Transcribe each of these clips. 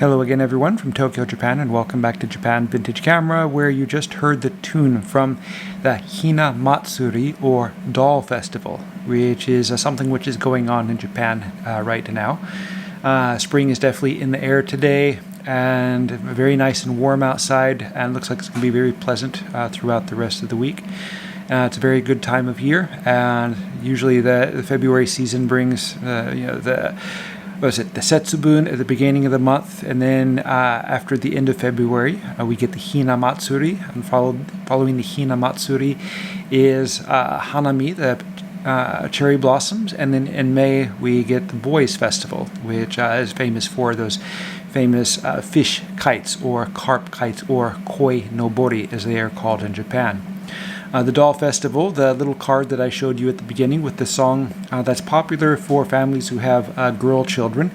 Hello again everyone from Tokyo, Japan, and welcome back to Japan Vintage Camera, where you just heard the tune from the Hina Matsuri, or Doll Festival, which is something which is going on in Japan right now. Spring is definitely in the air today, and very nice and warm outside, and looks like it's going to be very pleasant throughout the rest of the week. It's a very good time of year, and usually the February season brings the Setsubun at the beginning of the month, and then after the end of February we get the Hina Matsuri, and following the Hina Matsuri is Hanami, the cherry blossoms, and then in May we get the Boys Festival, which is famous for those famous fish kites, or carp kites, or koi nobori as they are called in Japan. The Doll Festival, the little card that I showed you at the beginning with the song, that's popular for families who have girl children.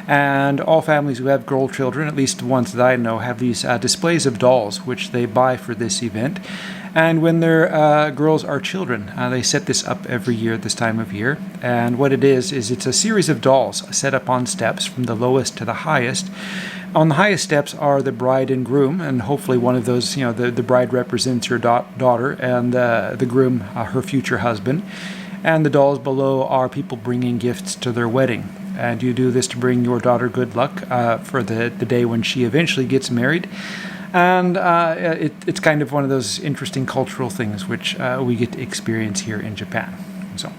And all families who have girl children, at least the ones that I know, have these displays of dolls which they buy for this event. And when their girls are children, they set this up every year this time of year. And what it is it's a series of dolls set up on steps from the lowest to the highest. On the highest steps are the bride and groom, and hopefully one of those, the bride represents her daughter, and the groom, her future husband. And the dolls below are people bringing gifts to their wedding. And you do this to bring your daughter good luck for the day when she eventually gets married. And it's kind of one of those interesting cultural things which we get to experience here in Japan. So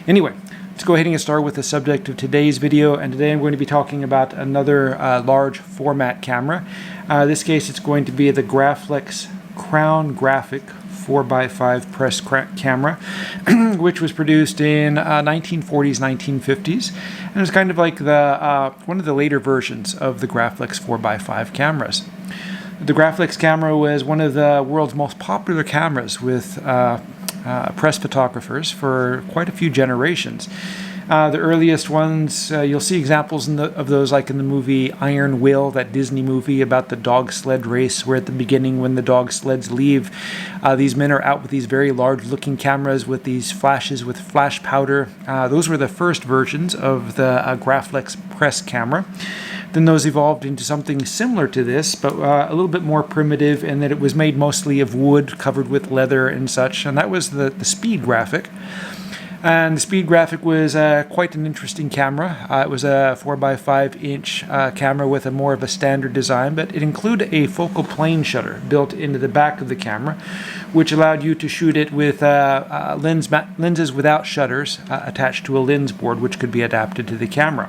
anyway, let's go ahead and get started with the subject of today's video. And today I'm going to be talking about another large format camera. In this case, it's going to be the Graflex Crown Graphic 4x5 press camera, which was produced in 1940s, 1950s, and it's kind of like the one of the later versions of the Graflex 4x5 cameras. The Graflex camera was one of the world's most popular cameras with press photographers for quite a few generations. The earliest ones, you'll see examples of those like in the movie Iron Will, that Disney movie about the dog sled race, where at the beginning when the dog sleds leave, these men are out with these very large looking cameras with these flashes with flash powder. Those were the first versions of the Graflex press camera. Then those evolved into something similar to this, but a little bit more primitive, in that it was made mostly of wood covered with leather and such, and that was the Speed Graphic. And the Speed Graphic was quite an interesting camera. It was a 4x5 inch camera with more of a standard design, but it included a focal plane shutter built into the back of the camera, which allowed you to shoot it with lenses without shutters attached to a lens board, which could be adapted to the camera.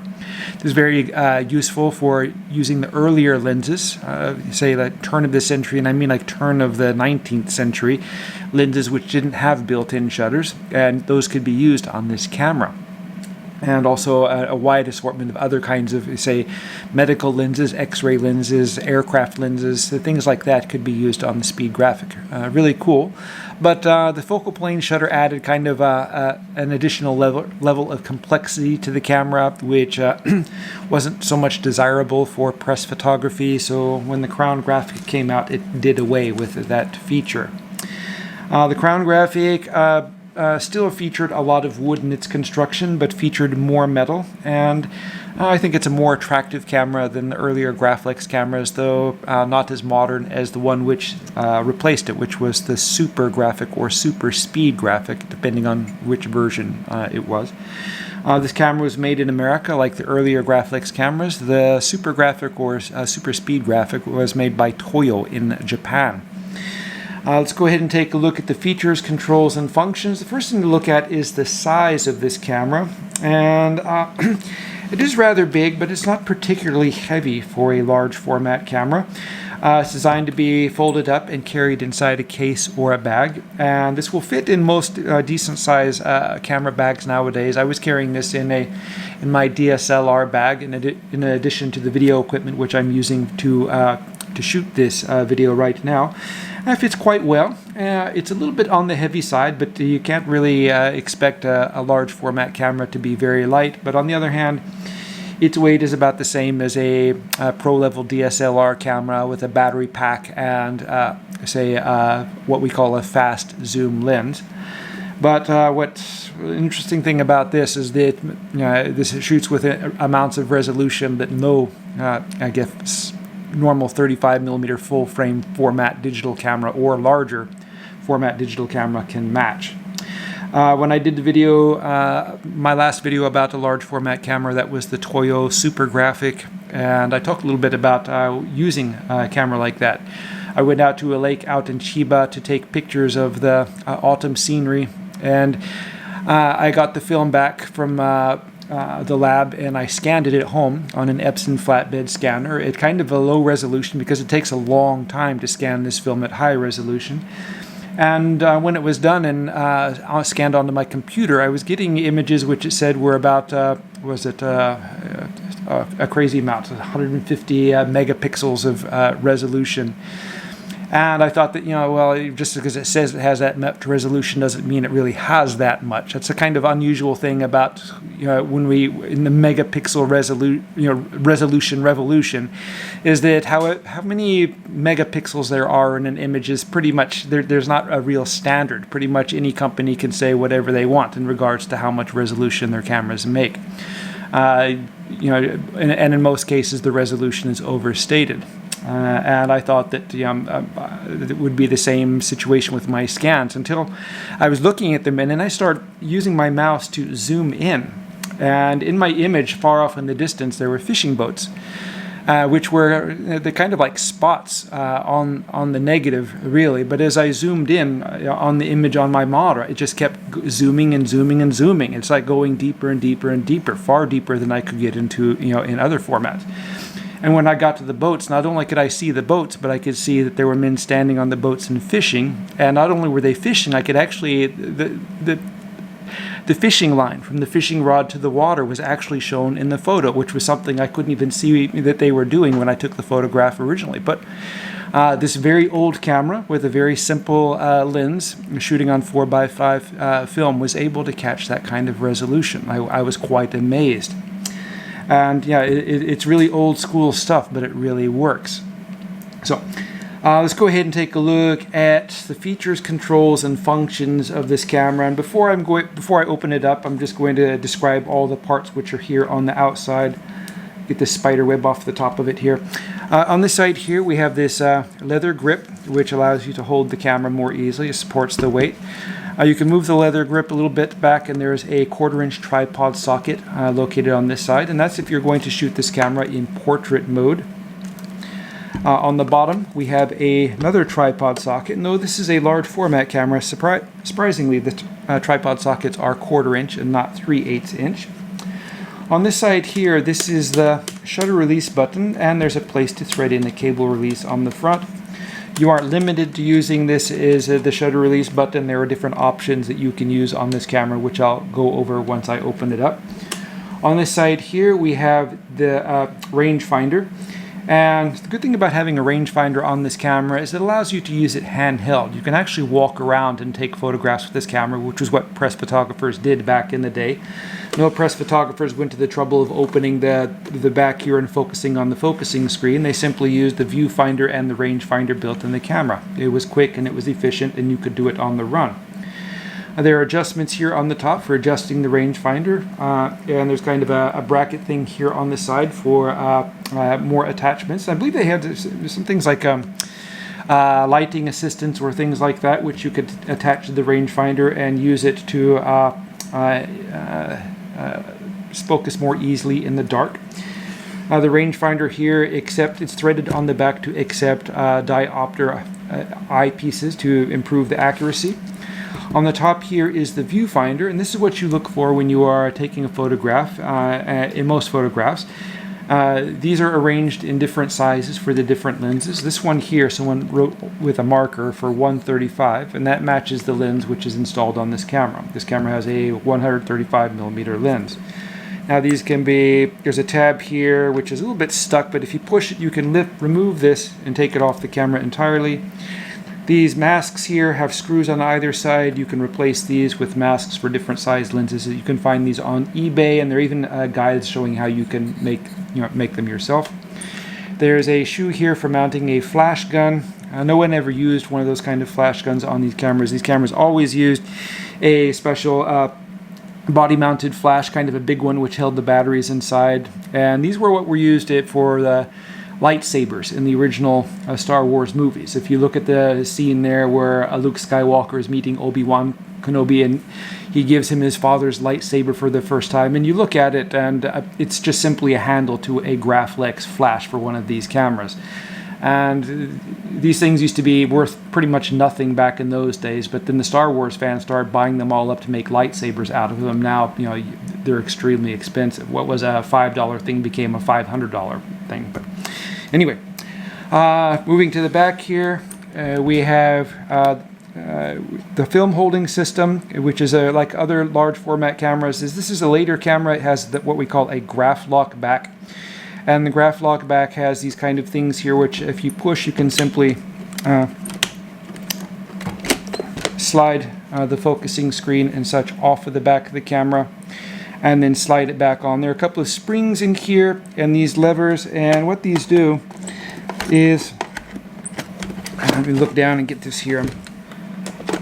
This is very useful for using the earlier lenses, say the turn of the century, and I mean like turn of the 19th century, lenses which didn't have built-in shutters, and those could be used on this camera. And also a wide assortment of other kinds of, say, medical lenses, x-ray lenses, aircraft lenses, things like that could be used on the Speed Graphic. Really cool. But the focal plane shutter added kind of an additional level of complexity to the camera, which wasn't so much desirable for press photography. So when the Crown Graphic came out, it did away with that feature. The Crown Graphic still featured a lot of wood in its construction, but featured more metal, and I think it's a more attractive camera than the earlier Graflex cameras, though not as modern as the one which replaced it, which was the Super Graphic or Super Speed Graphic, depending on which version it was. This camera was made in America, like the earlier Graflex cameras. The Super Graphic or Super Speed Graphic was made by Toyo in Japan. Let's go ahead and take a look at the features, controls, and functions. The first thing to look at is the size of this camera, and it is rather big, but it's not particularly heavy for a large format camera. It's designed to be folded up and carried inside a case or a bag, and this will fit in most decent size camera bags nowadays. I was carrying this in my DSLR bag, in addition to the video equipment which I'm using to shoot this video right now. It fits quite well. It's a little bit on the heavy side, but you can't really expect a large format camera to be very light. But on the other hand, its weight is about the same as a pro-level DSLR camera with a battery pack and, what we call a fast zoom lens. But what's the interesting thing about this is that this shoots with amounts of resolution that no, I guess, normal 35mm full frame format digital camera or larger format digital camera can match. When I did the video, my last video about the large format camera, that was the Toyo Super Graphic, and I talked a little bit about using a camera like that. I went out to a lake out in Chiba to take pictures of the autumn scenery, and I got the film back from the lab, and I scanned it at home on an Epson flatbed scanner. It's kind of a low resolution because it takes a long time to scan this film at high resolution. And when it was done and scanned onto my computer, I was getting images which it said were about, a crazy amount, 150 megapixels of resolution. And I thought that, well, just because it says it has that much resolution doesn't mean it really has that much. That's a kind of unusual thing about, when we, in the megapixel resolution revolution, is that how many megapixels there are in an image is pretty much, there's not a real standard. Pretty much any company can say whatever they want in regards to how much resolution their cameras make. And in most cases the resolution is overstated. And I thought that it would be the same situation with my scans until I was looking at them, and then I started using my mouse to zoom in. And in my image, far off in the distance, there were fishing boats, which were the kind of like spots on the negative, really. But as I zoomed in on the image on my monitor, it just kept zooming and zooming and zooming. It's like going deeper and deeper and deeper, far deeper than I could get into, in other formats. And when I got to the boats, not only could I see the boats, but I could see that there were men standing on the boats and fishing. And not only were they fishing, I could actually, the fishing line from the fishing rod to the water was actually shown in the photo, which was something I couldn't even see that they were doing when I took the photograph originally. But this very old camera with a very simple lens, shooting on 4x5 film, was able to catch that kind of resolution. I was quite amazed. And yeah, it's really old school stuff, but it really works. So let's go ahead and take a look at the features, controls, and functions of this camera. And before I open it up, I'm just going to describe all the parts which are here on the outside. Get this spider web off the top of it here. On this side here, we have this leather grip, which allows you to hold the camera more easily. It supports the weight. You can move the leather grip a little bit back, and there's a 1/4-inch tripod socket located on this side, and that's if you're going to shoot this camera in portrait mode. On the bottom, we have another tripod socket, and though this is a large format camera, surprisingly the tripod sockets are 1/4 inch and not 3/8 inch. On this side here, this is the shutter release button, and there's a place to thread in the cable release on the front. You aren't limited to using this as the shutter release button. There are different options that you can use on this camera, which I'll go over once I open it up. On this side here, we have the rangefinder. And the good thing about having a rangefinder on this camera is it allows you to use it handheld. You can actually walk around and take photographs with this camera, which was what press photographers did back in the day. No press photographers went to the trouble of opening the back here and focusing on the focusing screen. They simply used the viewfinder and the rangefinder built in the camera. It was quick and it was efficient, and you could do it on the run. There are adjustments here on the top for adjusting the rangefinder, and there's kind of a bracket thing here on the side for more attachments. I believe they had some things like lighting assistance or things like that, which you could attach to the rangefinder and use it to focus more easily in the dark. The rangefinder here, it's threaded on the back to accept diopter eyepieces to improve the accuracy. On the top here is the viewfinder, and this is what you look for when you are taking a photograph, in most photographs. These are arranged in different sizes for the different lenses. This one here, someone wrote with a marker for 135, and that matches the lens which is installed on this camera. This camera has a 135mm lens. Now these can be, there's a tab here which is a little bit stuck, but if you push it you can remove this and take it off the camera entirely. These masks here have screws on either side. You can replace these with masks for different size lenses. You can find these on eBay, and there are even guides showing how you can make them yourself. There's a shoe here for mounting a flash gun. No one ever used one of those kind of flash guns on these cameras. These cameras always used a special body-mounted flash, kind of a big one, which held the batteries inside. And these were what were used for the lightsabers in the original Star Wars movies. If you look at the scene there where Luke Skywalker is meeting Obi-Wan Kenobi and he gives him his father's lightsaber for the first time, and you look at it and it's just simply a handle to a Graflex flash for one of these cameras. And these things used to be worth pretty much nothing back in those days, but then the Star Wars fans started buying them all up to make lightsabers out of them. Now, you know, they're extremely expensive. What was a $5 thing became a $500 thing. But anyway, moving to the back here, we have the film holding system, which is like other large format cameras. This is a later camera. It has what we call a Graflock back. And the Graflock back has these kind of things here, which if you push, you can simply slide the focusing screen and such off of the back of the camera, and then slide it back on. There are a couple of springs in here and these levers, and what these do is, let me look down and get this here.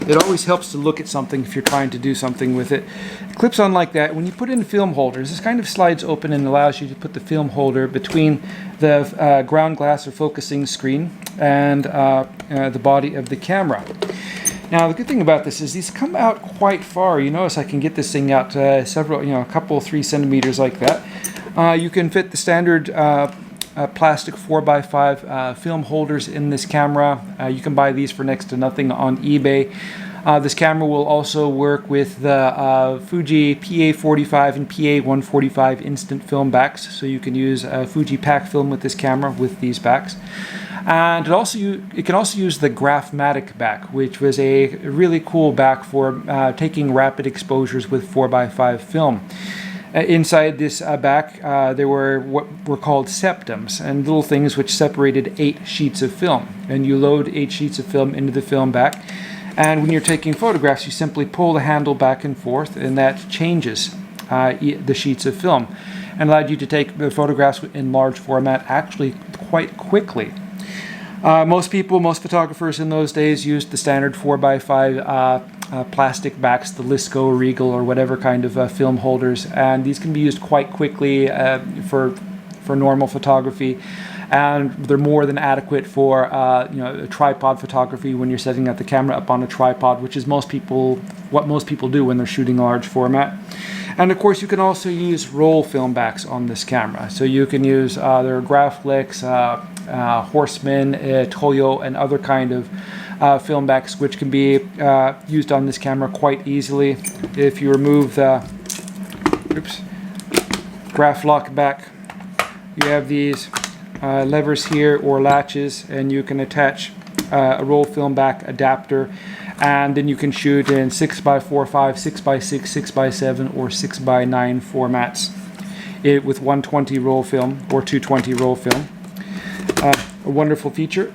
It always helps to look at something if you're trying to do something with it. It clips on like that. When you put in film holders, this kind of slides open and allows you to put the film holder between the ground glass or focusing screen and the body of the camera. Now, the good thing about this is these come out quite far. You notice I can get this thing out several, a couple, 3 centimeters like that. You can fit the standard plastic 4x5 film holders in this camera. You can buy these for next to nothing on eBay. This camera will also work with the Fuji PA45 and PA145 instant film backs, so you can use Fuji pack film with this camera with these backs. And it can also use the Grafmatic back, which was a really cool back for taking rapid exposures with 4x5 film. Inside this back, there were what were called septums, and little things which separated 8 sheets of film. And you load 8 sheets of film into the film back, and when you're taking photographs, you simply pull the handle back and forth, and that changes the sheets of film, and allowed you to take the photographs in large format actually quite quickly. Most photographers in those days used the standard 4x5 plastic backs, the Lisco, Regal, or whatever kind of film holders, and these can be used quite quickly for normal photography, and they're more than adequate for tripod photography when you're setting up the camera up on a tripod, which is what most people do when they're shooting large format. And of course, you can also use roll film backs on this camera. So you can use their Graflex, Horseman, Toyo, and other kind of film backs, which can be used on this camera quite easily. If you remove the Graflock back, you have these levers here or latches, and you can attach a roll film back adapter, and then you can shoot in 6x4, 5, 6x6, 6x7, or 6x9 formats with 120 roll film or 220 roll film. A wonderful feature.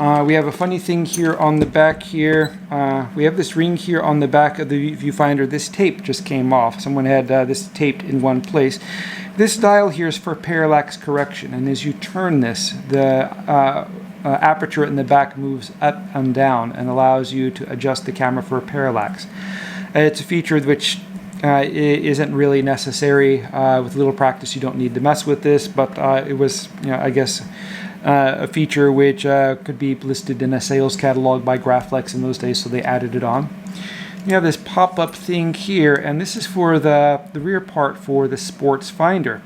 We have a funny thing here on the back here. We have this ring here on the back of the viewfinder. This tape just came off. Someone had this taped in one place. This dial here is for parallax correction, and as you turn this, the aperture in the back moves up and down and allows you to adjust the camera for parallax. It's a feature which isn't really necessary. With a little practice, you don't need to mess with this, but it was, I guess, a feature which could be listed in a sales catalog by Graflex in those days, so they added it on. You have this pop-up thing here, and this is for the rear part for the sports finder.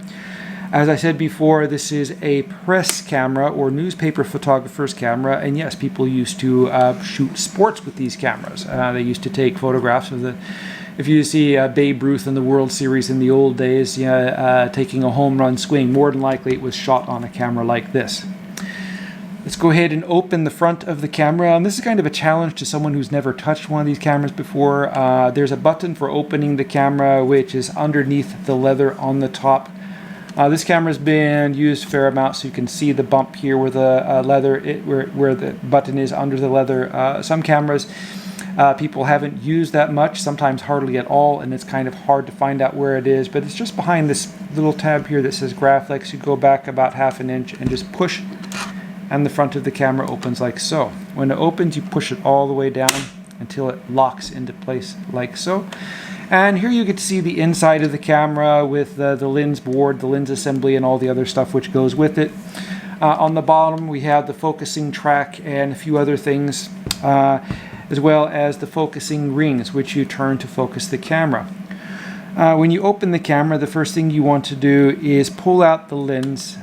As I said before, this is a press camera or newspaper photographer's camera, and yes, people used to shoot sports with these cameras. They used to take photographs of the, if you see Babe Ruth in the World Series in the old days, taking a home run swing, more than likely it was shot on a camera like this. Let's go ahead and open the front of the camera, and this is kind of a challenge to someone who's never touched one of these cameras before. There's a button for opening the camera, which is underneath the leather on the top. This camera's been used a fair amount, so you can see the bump here where the leather, where the button is under the leather. Some cameras people haven't used that much, sometimes hardly at all, and it's kind of hard to find out where it is, but it's just behind this little tab here that says Graflex. You go back about ½ an inch and just push, and the front of the camera opens like so. When it opens, you push it all the way down until it locks into place like so. And here you get to see the inside of the camera with the lens board, the lens assembly, and all the other stuff which goes with it. On the bottom we have the focusing track and a few other things, as well as the focusing rings which you turn to focus the camera. When you open the camera, the first thing you want to do is pull out the lens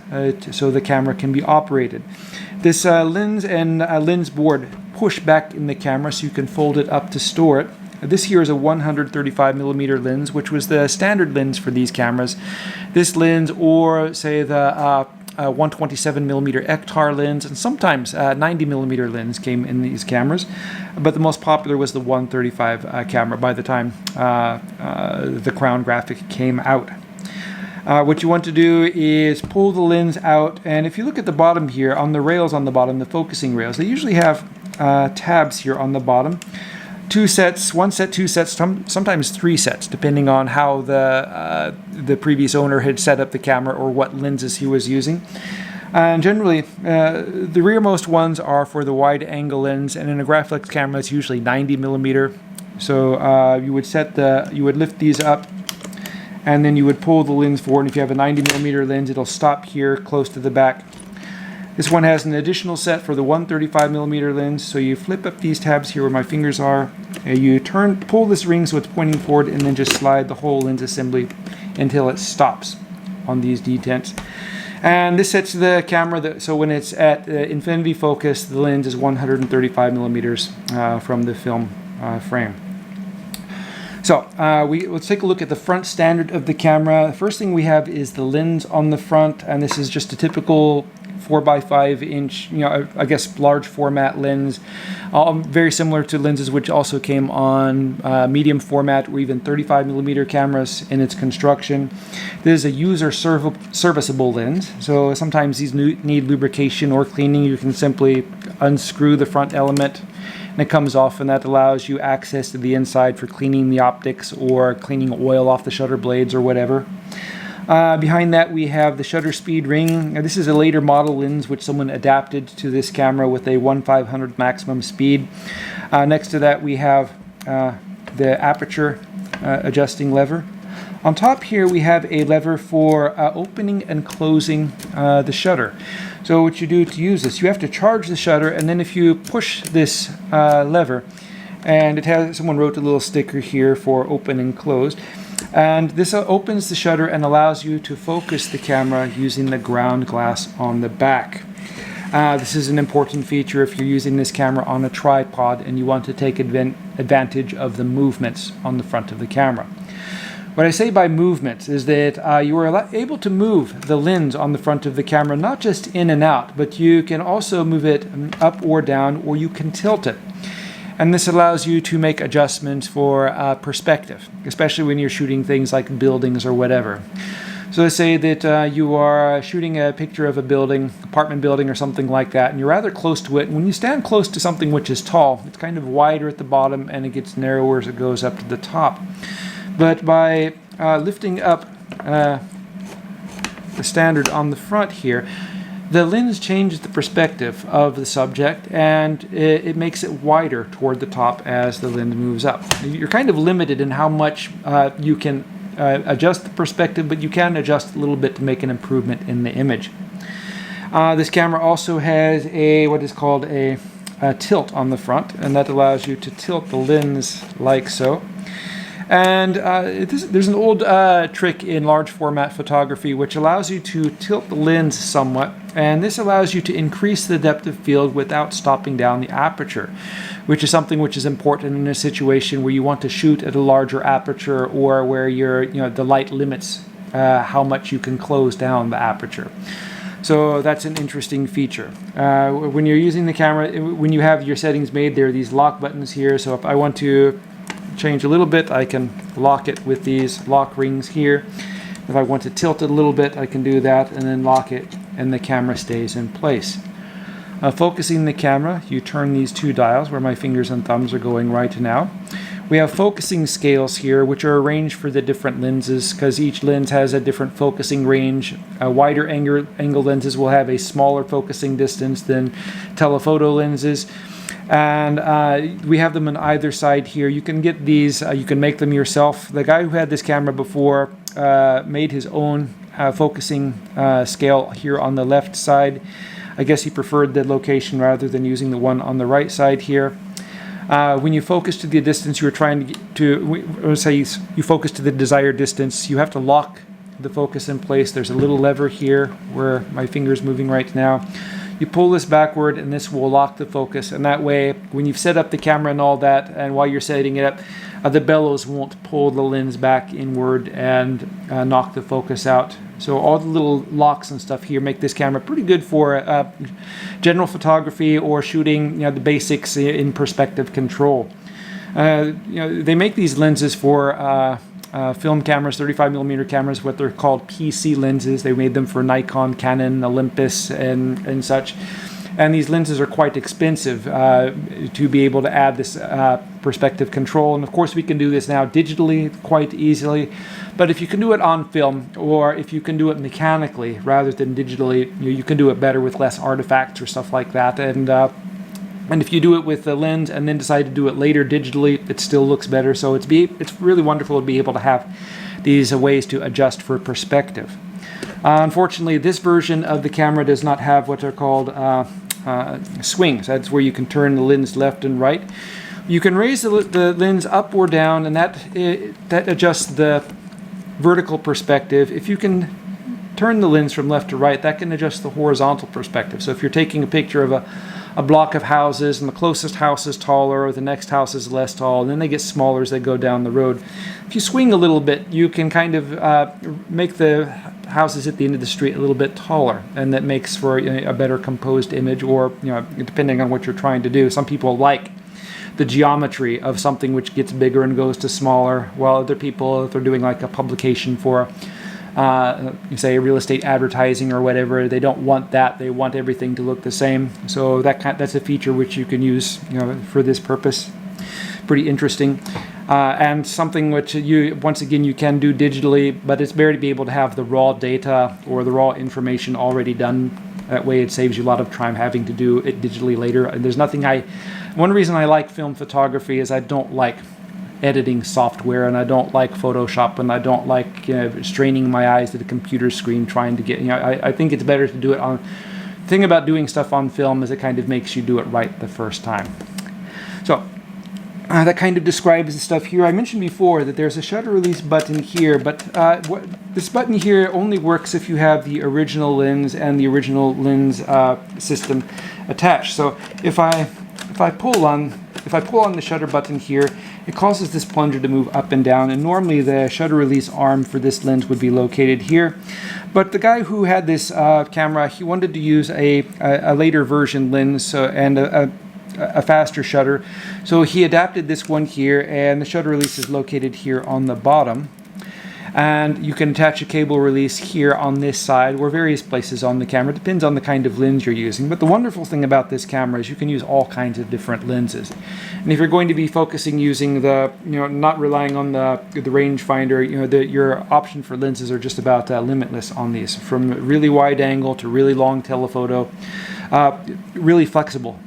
so the camera can be operated. This lens and lens board push back in the camera so you can fold it up to store it. This here is a 135mm lens, which was the standard lens for these cameras. This lens, or say the 127mm Ektar lens, and sometimes 90mm lens came in these cameras, but the most popular was the 135 camera by the time the Crown graphic came out. What you want to do is pull the lens out, and if you look at the bottom here, on the rails on the bottom, the focusing rails, they usually have tabs here on the bottom. 2 sets, 1 set, 2 sets, sometimes 3 sets, depending on how the previous owner had set up the camera or what lenses he was using. And generally, the rearmost ones are for the wide angle lens, and in a Graflex camera, it's usually 90mm. So you would lift these up, and then you would pull the lens forward. And if you have a 90mm lens, it'll stop here close to the back. This one has an additional set for the 135mm lens, so you flip up these tabs here where my fingers are, and you pull this ring so it's pointing forward, and then just slide the whole lens assembly until it stops on these detents. And this sets the camera, so when it's at infinity focus, the lens is 135mm from the film frame. So let's take a look at the front standard of the camera. The first thing we have is the lens on the front, and this is just a typical 4x5 inch, I guess large format lens, very similar to lenses which also came on medium format or even 35mm cameras in its construction. This is a user serviceable lens, so sometimes these need lubrication or cleaning. You can simply unscrew the front element and it comes off, and that allows you access to the inside for cleaning the optics or cleaning oil off the shutter blades or whatever. Behind that we have the shutter speed ring. Now, this is a later model lens which someone adapted to this camera with a 1/500 maximum speed. Next to that we have the aperture adjusting lever. On top here we have a lever for opening and closing the shutter. So what you do to use this, you have to charge the shutter, and then if you push this lever, and it has, someone wrote a little sticker here for open and closed, and this opens the shutter and allows you to focus the camera using the ground glass on the back. This is an important feature if you're using this camera on a tripod and you want to take advantage of the movements on the front of the camera. What I say by movements is that you are able to move the lens on the front of the camera not just in and out, but you can also move it up or down, or you can tilt it. And this allows you to make adjustments for perspective, especially when you're shooting things like buildings or whatever. So let's say that you are shooting a picture of a building, apartment building or something like that, and you're rather close to it. And when you stand close to something which is tall, it's kind of wider at the bottom and it gets narrower as it goes up to the top. But by lifting up the standard on the front here, the lens changes the perspective of the subject, and it makes it wider toward the top as the lens moves up. You're kind of limited in how much you can adjust the perspective, but you can adjust a little bit to make an improvement in the image. This camera also has what is called a tilt on the front, and that allows you to tilt the lens like so. And there's an old trick in large format photography which allows you to tilt the lens somewhat, and this allows you to increase the depth of field without stopping down the aperture, which is something which is important in a situation where you want to shoot at a larger aperture or where the light limits how much you can close down the aperture. So that's an interesting feature. When you're using the camera, when you have your settings made, there are these lock buttons here. So if I want to change a little bit, I can lock it with these lock rings here. If I want to tilt it a little bit, I can do that and then lock it, and the camera stays in place. Focusing the camera, you turn these two dials where my fingers and thumbs are going right now. We have focusing scales here, which are arranged for the different lenses because each lens has a different focusing range. Wider angle lenses will have a smaller focusing distance than telephoto lenses. And we have them on either side here. You can get these, you can make them yourself. The guy who had this camera before made his own focusing scale here on the left side. I guess he preferred the location rather than using the one on the right side here. When you focus to the distance you're trying to get to, say you focus to the desired distance, you have to lock the focus in place. There's a little lever here where my finger is moving right now. You pull this backward and this will lock the focus, and that way when you've set up the camera and all that, and while you're setting it up, the bellows won't pull the lens back inward and knock the focus out. So all the little locks and stuff here make this camera pretty good for general photography or shooting, the basics in perspective control. They make these lenses for film cameras, 35mm cameras, what they're called PC lenses. They made them for Nikon, Canon, Olympus, and such. And these lenses are quite expensive to be able to add this perspective control. And of course we can do this now digitally quite easily. But if you can do it on film, or if you can do it mechanically rather than digitally, you can do it better with less artifacts or stuff like that. And if you do it with the lens and then decide to do it later digitally, it still looks better. So it's really wonderful to be able to have these ways to adjust for perspective. Unfortunately, this version of the camera does not have what are called swings. That's where you can turn the lens left and right. You can raise the lens up or down, and that adjusts the vertical perspective. If you can turn the lens from left to right, that can adjust the horizontal perspective. So if you're taking a picture of a block of houses, and the closest house is taller, or the next house is less tall, and then they get smaller as they go down the road. If you swing a little bit, you can kind of make the houses at the end of the street a little bit taller, and that makes for a better composed image, or depending on what you're trying to do. Some people like the geometry of something which gets bigger and goes to smaller, while other people, if they're doing like a publication for say real estate advertising or whatever, they don't want that. They want everything to look the same. So that's a feature which you can use for this purpose. Pretty interesting. And something which once again you can do digitally, but it's better to be able to have the raw data or the raw information already done. That way it saves you a lot of time having to do it digitally later. And there's nothing one reason I like film photography is I don't like editing software, and I don't like Photoshop, and I don't like straining my eyes to the computer screen trying to get, I think it's better to do it on, the thing about doing stuff on film is it kind of makes you do it right the first time. So that kind of describes the stuff here. I mentioned before that there's a shutter release button here, but this button here only works if you have the original lens and the original lens system attached. So if I pull on the shutter button here, it causes this plunger to move up and down, and normally the shutter release arm for this lens would be located here. But the guy who had this camera, he wanted to use a later version lens and a faster shutter, so he adapted this one here, and the shutter release is located here on the bottom. And you can attach a cable release here on this side or various places on the camera. It depends on the kind of lens you're using. But the wonderful thing about this camera is you can use all kinds of different lenses. And if you're going to be focusing using the, not relying on the rangefinder, your option for lenses are just about limitless on these. From really wide angle to really long telephoto, really flexible.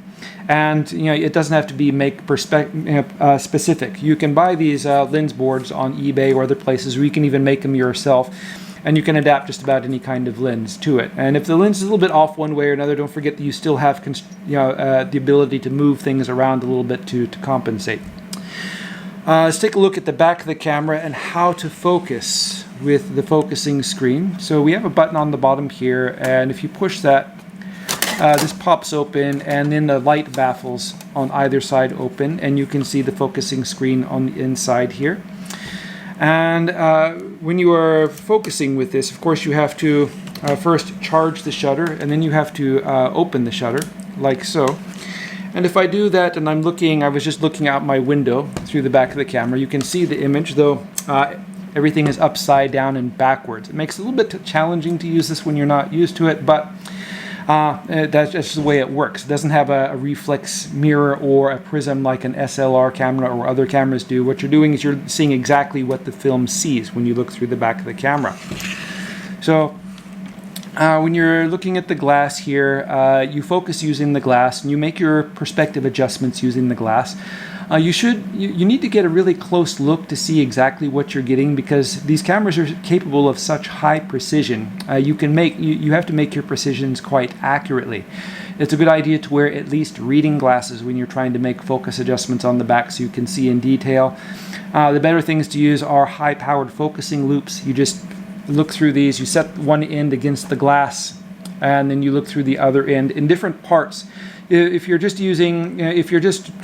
And it doesn't have to be specific. You can buy these lens boards on eBay or other places, or you can even make them yourself, and you can adapt just about any kind of lens to it. And if the lens is a little bit off one way or another, don't forget that you still have the ability to move things around a little bit to compensate. Let's take a look at the back of the camera and how to focus with the focusing screen. So we have a button on the bottom here, and if you push that, this pops open, and then the light baffles on either side open, and you can see the focusing screen on the inside here. And when you are focusing with this, of course you have to first charge the shutter, and then you have to open the shutter like so. And if I do that and I was just looking out my window through the back of the camera, you can see the image, though everything is upside down and backwards. It makes it a little bit challenging to use this when you're not used to it, but that's just the way it works. It doesn't have a reflex mirror or a prism like an SLR camera or other cameras do. What you're doing is you're seeing exactly what the film sees when you look through the back of the camera. So When you're looking at the glass here, you focus using the glass and you make your perspective adjustments using the glass. You need to get a really close look to see exactly what you're getting, because these cameras are capable of such high precision. You have to make your precisions quite accurately. It's a good idea to wear at least reading glasses when you're trying to make focus adjustments on the back so you can see in detail. The better things to use are high-powered focusing loops. You just look through these, you set one end against the glass, and then you look through the other end in different parts. If you're just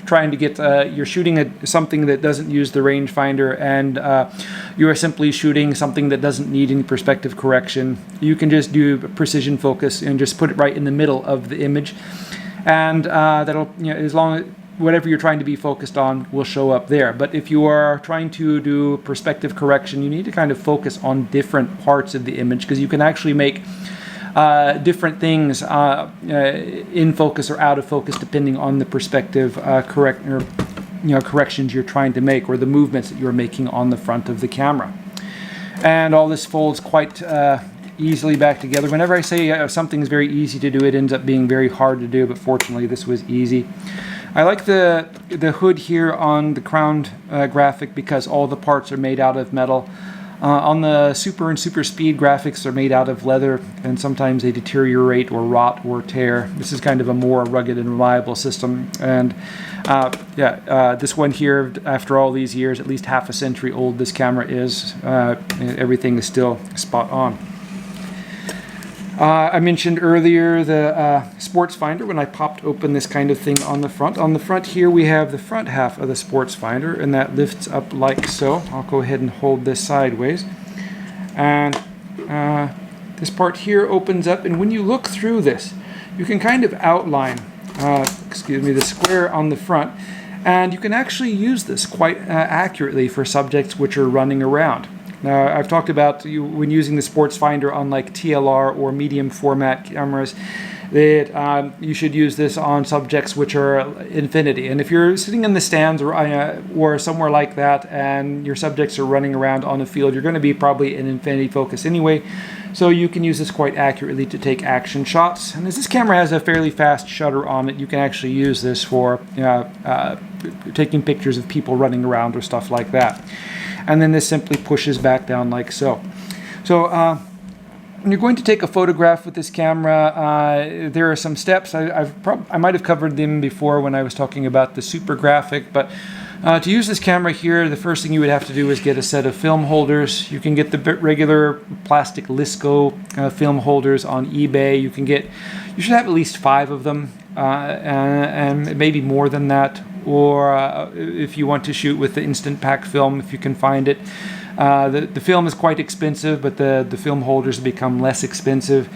trying to get, you're shooting at something that doesn't use the rangefinder, and you are simply shooting something that doesn't need any perspective correction, you can just do precision focus and just put it right in the middle of the image, and that'll, as long as whatever you're trying to be focused on will show up there. But if you are trying to do perspective correction, you need to kind of focus on different parts of the image, because you can actually make different things in focus or out of focus depending on the perspective corrections you're trying to make, or the movements that you're making on the front of the camera. And all this folds quite easily back together. Whenever I say something's very easy to do, it ends up being very hard to do, but fortunately this was easy. I like the hood here on the crown graphic because all the parts are made out of metal. On the Super and Super Speed graphics, are made out of leather, and sometimes they deteriorate or rot or tear. This is kind of a more rugged and reliable system. And this one here, after all these years, at least half a century old this camera is, everything is still spot on. I mentioned earlier the sports finder when I popped open this kind of thing on the front. On the front here we have the front half of the sports finder, and that lifts up like so. I'll go ahead and hold this sideways. And this part here opens up, and when you look through this, you can kind of outline the square on the front, and you can actually use this quite accurately for subjects which are running around. Now, I've talked about when using the sports finder on like TLR or medium format cameras, that you should use this on subjects which are infinity. And if you're sitting in the stands or somewhere like that, and your subjects are running around on a field, you're going to be probably in infinity focus anyway. So you can use this quite accurately to take action shots. And as this camera has a fairly fast shutter on it, you can actually use this for taking pictures of people running around or stuff like that. And then this simply pushes back down like so. So when you're going to take a photograph with this camera, there are some steps. I might have covered them before when I was talking about the super graphic, but to use this camera here, the first thing you would have to do is get a set of film holders. You can get the regular plastic Lisco film holders on eBay. You should have at least 5 of them, and maybe more than that. Or if you want to shoot with the instant pack film, if you can find it. The film is quite expensive, but the film holders become less expensive.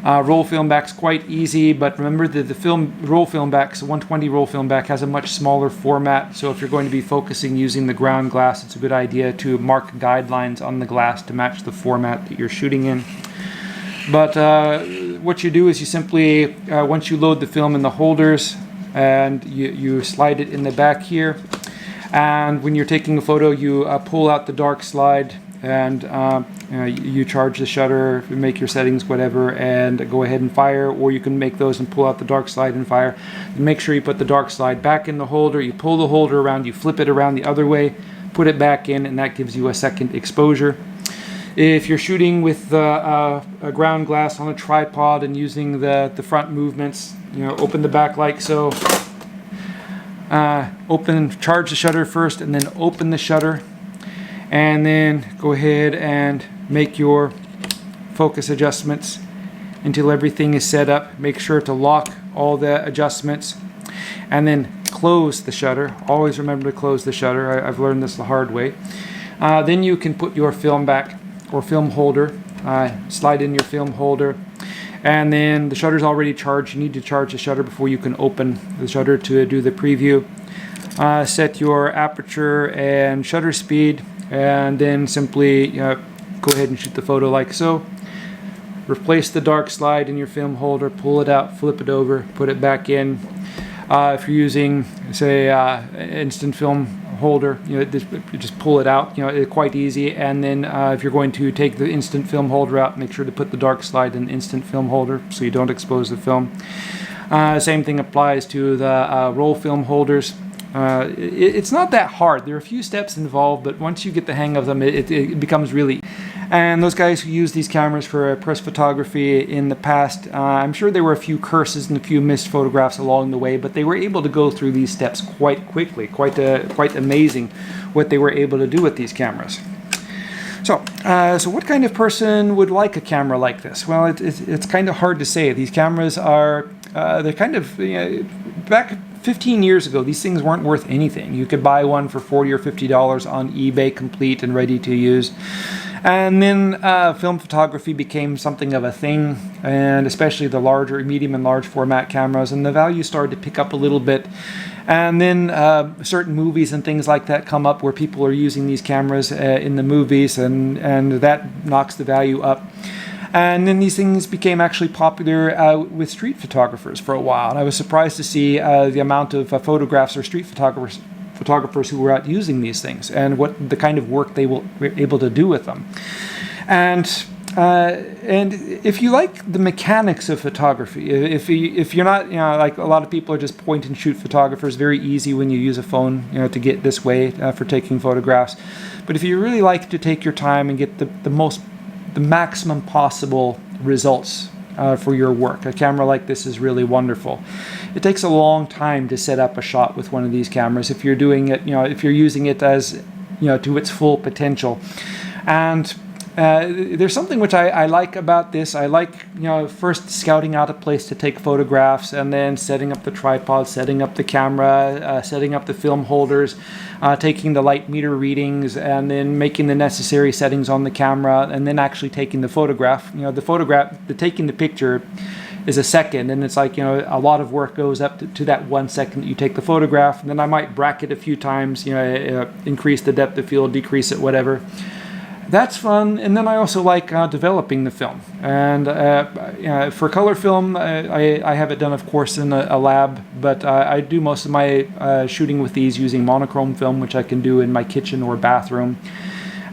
Roll film back's quite easy, but remember that the roll film back, so 120 roll film back, has a much smaller format. So if you're going to be focusing using the ground glass, it's a good idea to mark guidelines on the glass to match the format that you're shooting in. But what you do is you simply, once you load the film in the holders, and you slide it in the back here, and when you're taking a photo, you pull out the dark slide, and you charge the shutter, make your settings, whatever, and go ahead and fire. Or you can make those and pull out the dark slide and fire. And make sure you put the dark slide back in the holder. You pull the holder around, you flip it around the other way, put it back in, and that gives you a second exposure. If you're shooting with a ground glass on a tripod and using the front movements, open the back like so. Charge the shutter first, and then open the shutter, and then go ahead and make your focus adjustments until everything is set up. Make sure to lock all the adjustments, and then close the shutter. Always remember to close the shutter. I've learned this the hard way. Then you can put your film back or film holder, slide in your film holder, and then the shutter's already charged. You need to charge the shutter before you can open the shutter to do the preview. Set your aperture and shutter speed, and then simply go ahead and shoot the photo like so. Replace the dark slide in your film holder, pull it out, flip it over, put it back in. If you're using, say, instant film holder, you just pull it out. It's quite easy. And then if you're going to take the instant film holder out, make sure to put the dark slide in the instant film holder so you don't expose the film. Same thing applies to the roll film holders. It's not that hard. There are a few steps involved, but once you get the hang of them, it becomes really. And those guys who use these cameras for press photography in the past, I'm sure there were a few curses and a few missed photographs along the way, but they were able to go through these steps quite quickly. Quite amazing what they were able to do with these cameras. So what kind of person would like a camera like this? Well, it's kind of hard to say. These cameras are, they're kind of, back 15 years ago, these things weren't worth anything. You could buy one for $40 or $50 on eBay, complete and ready to use. And then film photography became something of a thing, and especially the larger, medium and large format cameras, and the value started to pick up a little bit. And then certain movies and things like that come up where people are using these cameras in the movies, and that knocks the value up. And then these things became actually popular with street photographers for a while. And I was surprised to see the amount of photographs or street photographers who were out using these things and what the kind of work they were able to do with them. And if you like the mechanics of photography, if you're not, like a lot of people are just point and shoot photographers, very easy when you use a phone, to get this way for taking photographs. But if you really like to take your time and get the maximum possible results for your work, a camera like this is really wonderful. It takes a long time to set up a shot with one of these cameras if you're doing it, if you're using it as, to its full potential. And there's something which I like about this. I like, first scouting out a place to take photographs, and then setting up the tripod, setting up the camera, setting up the film holders, taking the light meter readings, and then making the necessary settings on the camera, and then actually taking the photograph. The taking the picture is a second, and it's like, a lot of work goes up to that 1 second that you take the photograph, and then I might bracket a few times, increase the depth of field, decrease it, whatever. That's fun. And then I also like developing the film. And for color film, I have it done, of course, in a lab, but I do most of my shooting with these using monochrome film, which I can do in my kitchen or bathroom.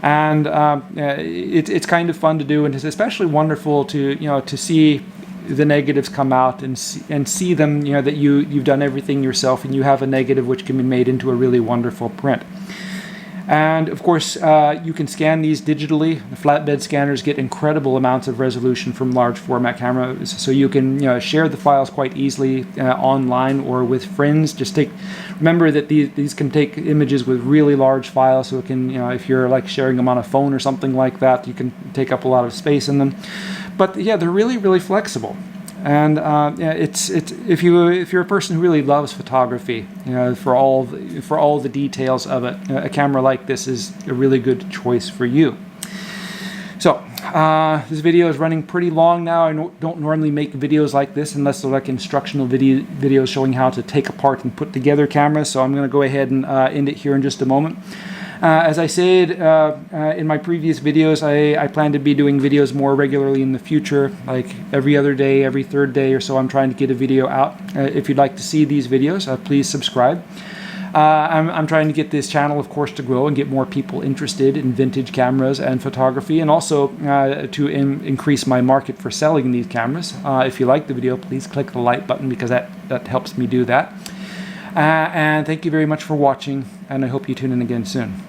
And it's kind of fun to do, and it's especially wonderful to see the negatives come out and see them, that you've done everything yourself, and you have a negative which can be made into a really wonderful print. And of course, you can scan these digitally. The flatbed scanners get incredible amounts of resolution from large format cameras, so you can share the files quite easily online or with friends. Remember that these can take images with really large files, so it can, if you're like sharing them on a phone or something like that, you can take up a lot of space in them. But yeah, they're really, really flexible. And if you're a person who really loves photography, for all the details of it, a camera like this is a really good choice for you. So this video is running pretty long now. I don't normally make videos like this unless they're like instructional videos showing how to take apart and put together cameras. So I'm going to go ahead and end it here in just a moment. As I said in my previous videos, I plan to be doing videos more regularly in the future, like every other day, every third day or so. I'm trying to get a video out. If you'd like to see these videos, please subscribe. I'm trying to get this channel, of course, to grow and get more people interested in vintage cameras and photography, and also to increase my market for selling these cameras. If you like the video, please click the like button, because that helps me do that. And thank you very much for watching, and I hope you tune in again soon.